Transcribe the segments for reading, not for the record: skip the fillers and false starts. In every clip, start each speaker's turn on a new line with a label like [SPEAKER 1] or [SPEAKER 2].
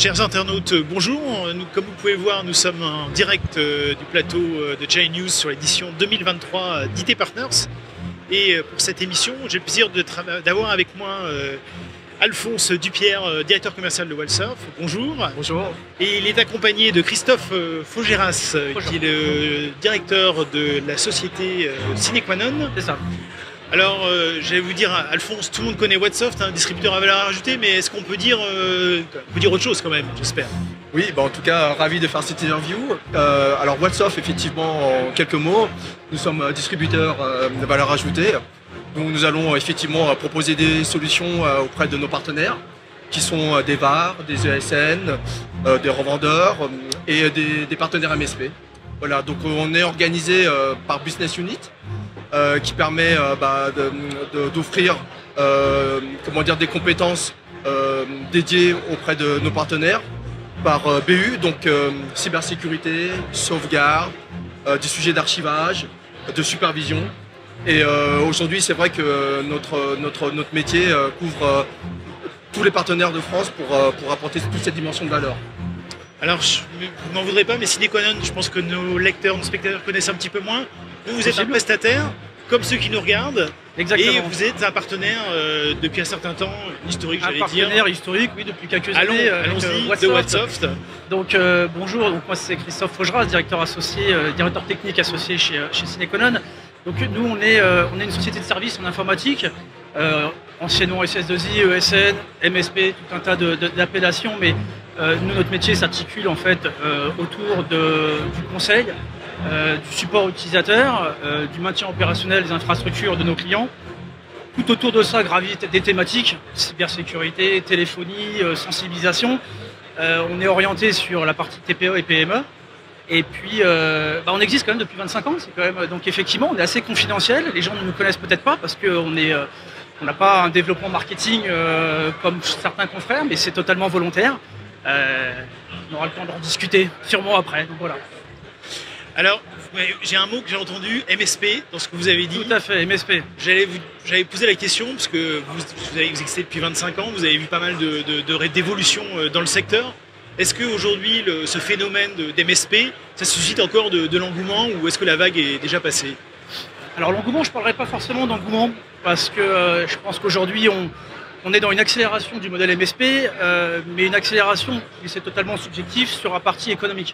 [SPEAKER 1] Chers internautes, bonjour. Comme vous pouvez voir, nous sommes en direct du plateau de Chai News sur l'édition 2023 d'IT Partners. Et pour cette émission, j'ai le plaisir d'avoir avec moi Alphonse Dupierre, directeur commercial de Whatsurf. Bonjour.
[SPEAKER 2] Bonjour.
[SPEAKER 1] Et il est accompagné de Christophe Faugeras, qui est le directeur de la société Cinequanon.
[SPEAKER 2] C'est ça.
[SPEAKER 1] Alors, j'allais vous dire, Alphonse, tout le monde connaît Whatsoft, un distributeur à valeur ajoutée, mais est-ce qu'on peut dire autre chose quand même, j'espère?
[SPEAKER 2] Oui, en tout cas, ravi de faire cette interview. Alors, Whatsoft, effectivement, en quelques mots, nous sommes distributeurs de valeur ajoutée. Donc, nous allons effectivement proposer des solutions auprès de nos partenaires, qui sont des VAR, des ESN, des revendeurs et des partenaires MSP. Voilà, donc on est organisé par Business Unit. Qui permet d'offrir des compétences dédiées auprès de nos partenaires par BU, donc cybersécurité, sauvegarde, des sujets d'archivage, de supervision. Et aujourd'hui, c'est vrai que notre métier couvre tous les partenaires de France pour apporter toute cette dimension de valeur.
[SPEAKER 1] Alors, vous n'en voudrez pas, mais Cinequanon, je pense que nos lecteurs, nos spectateurs connaissent un petit peu moins. Vous êtes un prestataire, comme ceux qui nous regardent.
[SPEAKER 2] Exactement.
[SPEAKER 1] Et vous êtes un partenaire depuis un certain temps, historique, j'allais dire.
[SPEAKER 2] Un partenaire historique, oui, depuis quelques années.
[SPEAKER 1] Allons-y, de Whatsoft.
[SPEAKER 2] Donc, bonjour, moi c'est Christophe Faugeras, directeur technique associé chez Cinequanon. Donc, nous, on est une société de services en informatique, anciennement SS2I, ESN, MSP, tout un tas d'appellations, mais nous, notre métier s'articule en fait autour du conseil, du support utilisateur, du maintien opérationnel des infrastructures de nos clients. Tout autour de ça gravitent des thématiques, cybersécurité, téléphonie, sensibilisation. On est orienté sur la partie TPE et PME. Et puis, on existe quand même depuis 25 ans. C'est quand même, donc effectivement, on est assez confidentiel. Les gens ne nous connaissent peut-être pas parce qu'on n'a pas un développement marketing comme certains confrères, mais c'est totalement volontaire. On aura le temps d'en discuter sûrement après. Donc voilà.
[SPEAKER 1] Alors, j'ai un mot que j'ai entendu, MSP, dans ce que vous avez dit.
[SPEAKER 2] Tout à fait, MSP.
[SPEAKER 1] J'allais poser la question, parce que vous avez existé depuis 25 ans, vous avez vu pas mal d'évolutions dans le secteur. Est-ce qu'aujourd'hui, ce phénomène d'MSP, ça suscite encore de l'engouement, ou est-ce que la vague est déjà passée?
[SPEAKER 2] Alors l'engouement, je ne parlerai pas forcément d'engouement, parce que je pense qu'aujourd'hui, on est dans une accélération du modèle MSP, mais une accélération, et c'est totalement subjectif, sur la partie économique.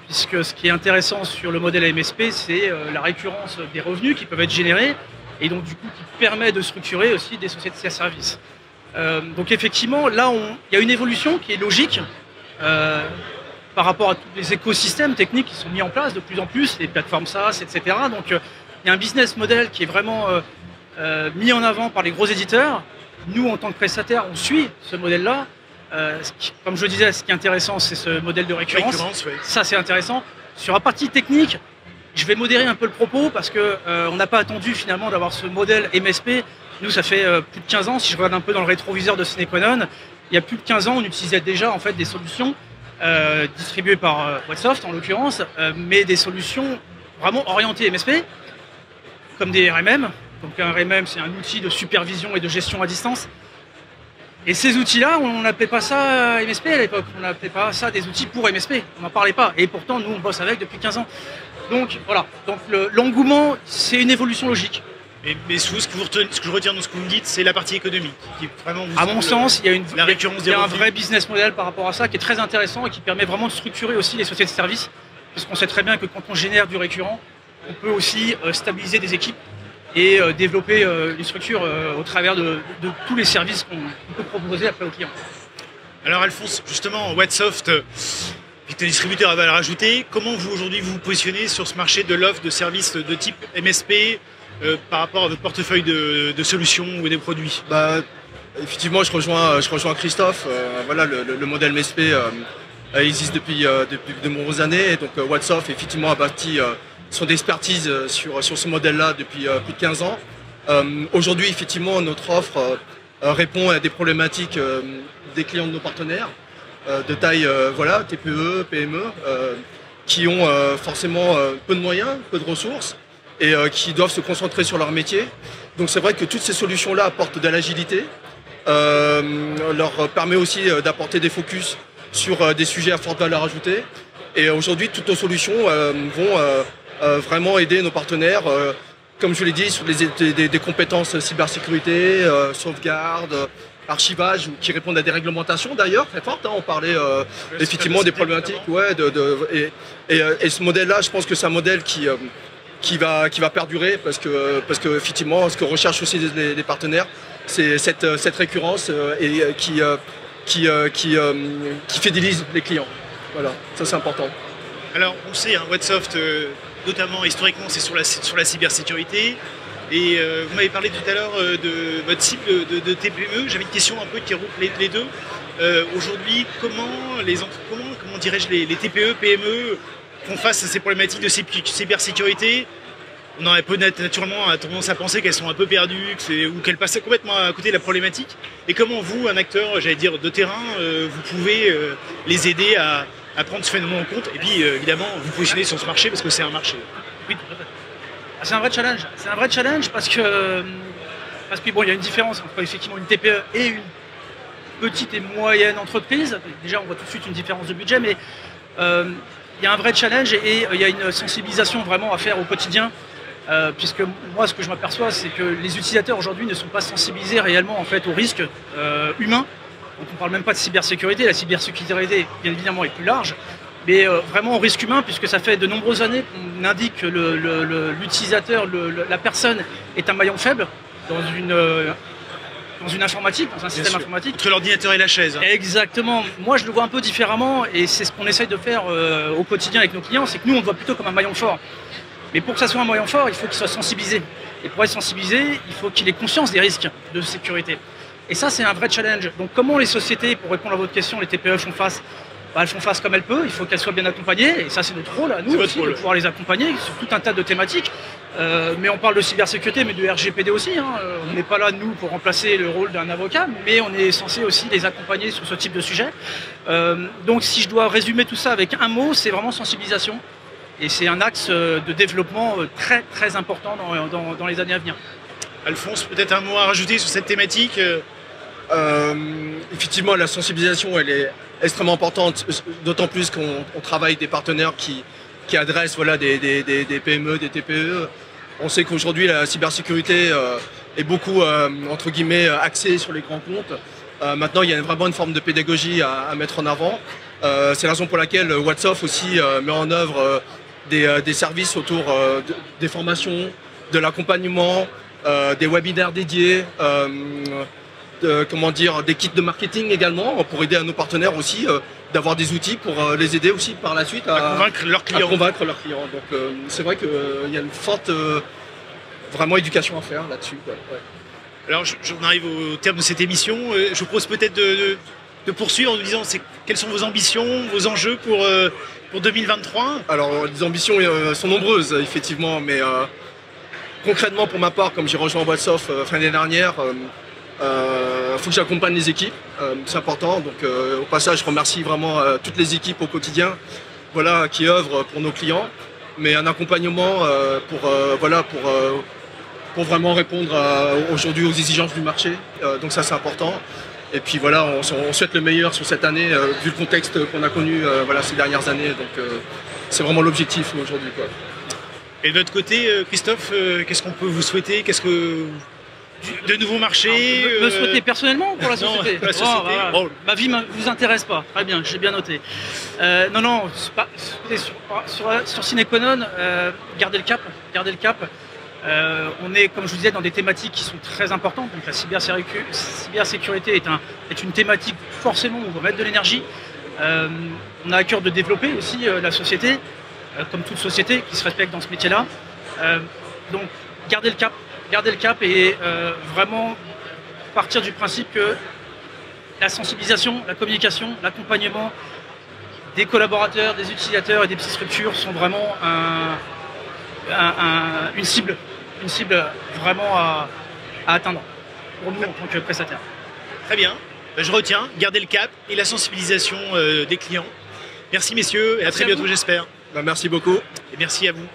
[SPEAKER 2] Puisque ce qui est intéressant sur le modèle MSP, c'est la récurrence des revenus qui peuvent être générés, et donc du coup qui permet de structurer aussi des sociétés de services. Donc effectivement, là, il y a une évolution qui est logique par rapport à tous les écosystèmes techniques qui sont mis en place de plus en plus, les plateformes SaaS, etc. Donc il y a un business model qui est vraiment mis en avant par les gros éditeurs. Nous, en tant que prestataires, on suit ce modèle-là. Comme je le disais, ce qui est intéressant, c'est ce modèle de récurrence.
[SPEAKER 1] Oui.
[SPEAKER 2] Ça, c'est intéressant. Sur la partie technique, je vais modérer un peu le propos parce qu'on n'a pas attendu finalement d'avoir ce modèle MSP. Nous, ça fait plus de 15 ans. Si je regarde un peu dans le rétroviseur de Cinequanon, il y a plus de 15 ans, on utilisait déjà en fait des solutions distribuées par Whatsoft en l'occurrence, mais des solutions vraiment orientées MSP, comme des RMM. Donc un RMM, c'est un outil de supervision et de gestion à distance. Et ces outils-là, on n'appelait pas ça MSP à l'époque, on n'appelait pas ça des outils pour MSP, on n'en parlait pas. Et pourtant, nous, on bosse avec depuis 15 ans. Donc voilà, donc l'engouement, c'est une évolution logique.
[SPEAKER 1] Mais ce que je retiens de ce que vous me dites, c'est la partie économique. Qui vraiment
[SPEAKER 2] à mon sens, il y a
[SPEAKER 1] un
[SPEAKER 2] vrai business model par rapport à ça qui est très intéressant et qui permet vraiment de structurer aussi les sociétés de services. Puisqu'on sait très bien que quand on génère du récurrent, on peut aussi stabiliser des équipes et développer une structure au travers de tous les services qu'on peut proposer après aux clients.
[SPEAKER 1] Alors Alphonse, justement, Whatsoft est un distributeur à valeur ajoutée. Comment vous aujourd'hui vous positionnez sur ce marché de l'offre de services de type MSP par rapport à votre portefeuille de solutions ou des produits?
[SPEAKER 2] Effectivement, je rejoins Christophe. Voilà, le modèle MSP existe depuis de nombreuses années. Et donc Whatsoft effectivement a bâti son expertise sur ce modèle-là depuis plus de 15 ans. Aujourd'hui, effectivement, notre offre répond à des problématiques des clients de nos partenaires, de taille TPE, PME, qui ont forcément peu de moyens, peu de ressources, et qui doivent se concentrer sur leur métier. Donc c'est vrai que toutes ces solutions-là apportent de l'agilité, leur permet aussi d'apporter des focus
[SPEAKER 3] sur des sujets à forte valeur ajoutée. Et aujourd'hui, toutes nos solutions vont vraiment aider nos partenaires, comme je l'ai dit, sur des compétences cybersécurité, sauvegarde, archivage, qui répondent à des réglementations d'ailleurs très fortes. On parlait effectivement des problématiques. Et ce modèle-là, je pense que c'est un modèle qui va perdurer parce que effectivement, ce que recherchent aussi les partenaires, c'est cette récurrence qui fidélise les clients. Voilà, ça c'est important.
[SPEAKER 1] Alors on sait, Whatsoft, notamment historiquement, c'est sur la cybersécurité. Et vous m'avez parlé tout à l'heure de votre cible de TPE. J'avais une question un peu qui regroupe les deux. Aujourd'hui, comment dirais-je, les TPE, PME font face à ces problématiques de cybersécurité? On aurait naturellement tendance à penser qu'elles sont un peu perdues ou qu'elles passent complètement à côté de la problématique. Et comment vous, un acteur, j'allais dire, de terrain, vous pouvez les aider à prendre ce phénomène en compte et puis évidemment vous positionner sur ce marché parce que c'est un marché.
[SPEAKER 2] Oui, tout à fait. C'est un vrai challenge. C'est un vrai challenge parce que bon, il y a une différence entre effectivement une TPE et une petite et moyenne entreprise. Déjà, on voit tout de suite une différence de budget, mais il y a un vrai challenge et il y a une sensibilisation vraiment à faire au quotidien. Puisque moi, ce que je m'aperçois, c'est que les utilisateurs aujourd'hui ne sont pas sensibilisés réellement en fait aux risques humains. Donc on ne parle même pas de cybersécurité. La cybersécurité, bien évidemment, est plus large. Mais vraiment au risque humain, puisque ça fait de nombreuses années qu'on indique que l'utilisateur, la personne est un maillon faible dans une informatique, dans un système informatique.
[SPEAKER 1] Entre l'ordinateur et la chaise.
[SPEAKER 2] Exactement. Moi, je le vois un peu différemment et c'est ce qu'on essaye de faire au quotidien avec nos clients, c'est que nous, on le voit plutôt comme un maillon fort. Mais pour que ça soit un maillon fort, il faut qu'il soit sensibilisé. Et pour être sensibilisé, il faut qu'il ait conscience des risques de sécurité. Et ça, c'est un vrai challenge. Donc comment les sociétés, pour répondre à votre question, les TPE font face? Elles font face comme elles peuvent, il faut qu'elles soient bien accompagnées, et ça c'est notre rôle à nous aussi, de pouvoir les accompagner sur tout un tas de thématiques. Mais on parle de cybersécurité, mais de RGPD aussi. On n'est pas là, nous, pour remplacer le rôle d'un avocat, mais on est censé aussi les accompagner sur ce type de sujet. Donc si je dois résumer tout ça avec un mot, c'est vraiment sensibilisation. Et c'est un axe de développement très très important dans les années à venir.
[SPEAKER 1] Alphonse, peut-être un mot à rajouter sur cette thématique?
[SPEAKER 3] Effectivement, la sensibilisation, elle est extrêmement importante, d'autant plus qu'on travaille avec des partenaires qui adressent des PME, des TPE. On sait qu'aujourd'hui, la cybersécurité est beaucoup, entre guillemets, axée sur les grands comptes. Maintenant, il y a vraiment une forme de pédagogie à mettre en avant. C'est la raison pour laquelle Whatsoft aussi met en œuvre des services autour des formations, de l'accompagnement, des webinaires dédiés, des kits de marketing également, pour aider à nos partenaires aussi d'avoir des outils pour les aider aussi par la suite
[SPEAKER 1] à convaincre leurs clients.
[SPEAKER 3] Donc c'est vrai qu'il y a une forte vraiment éducation à faire là-dessus. Ouais.
[SPEAKER 1] Alors j'en arrive au terme de cette émission. Je vous propose peut-être de poursuivre en nous disant quelles sont vos ambitions, vos enjeux pour 2023.
[SPEAKER 3] Alors les ambitions sont nombreuses effectivement, mais concrètement pour ma part, comme j'ai rejoint Whatsoft fin d'année dernière, faut que j'accompagne les équipes, c'est important. Donc au passage, je remercie vraiment toutes les équipes au quotidien, qui œuvrent pour nos clients, mais un accompagnement pour vraiment répondre aujourd'hui aux exigences du marché. Donc ça c'est important. Et puis on souhaite le meilleur sur cette année, vu le contexte qu'on a connu ces dernières années. Donc c'est vraiment l'objectif aujourd'hui.
[SPEAKER 1] Et de votre côté, Christophe, qu'est-ce qu'on peut vous souhaiter? De nouveaux marchés?
[SPEAKER 2] Me souhaiter personnellement ou pour la société?
[SPEAKER 1] Non, pour la société.
[SPEAKER 2] Voilà. Ma vie ne vous intéresse pas. Très bien, j'ai bien noté. Sur Cineconon, gardez le cap. On est, comme je vous disais, dans des thématiques qui sont très importantes. Donc la cybersécurité est une thématique forcément où on va mettre de l'énergie. On a à cœur de développer aussi la société, comme toute société qui se respecte dans ce métier-là. Donc gardez le cap et vraiment partir du principe que la sensibilisation, la communication, l'accompagnement des collaborateurs, des utilisateurs et des petites structures sont vraiment une cible vraiment à atteindre pour nous en tant que prestataire.
[SPEAKER 1] Très bien, je retiens, garder le cap et la sensibilisation des clients. Merci messieurs et à très bientôt j'espère.
[SPEAKER 3] Merci beaucoup.
[SPEAKER 1] Et merci à vous.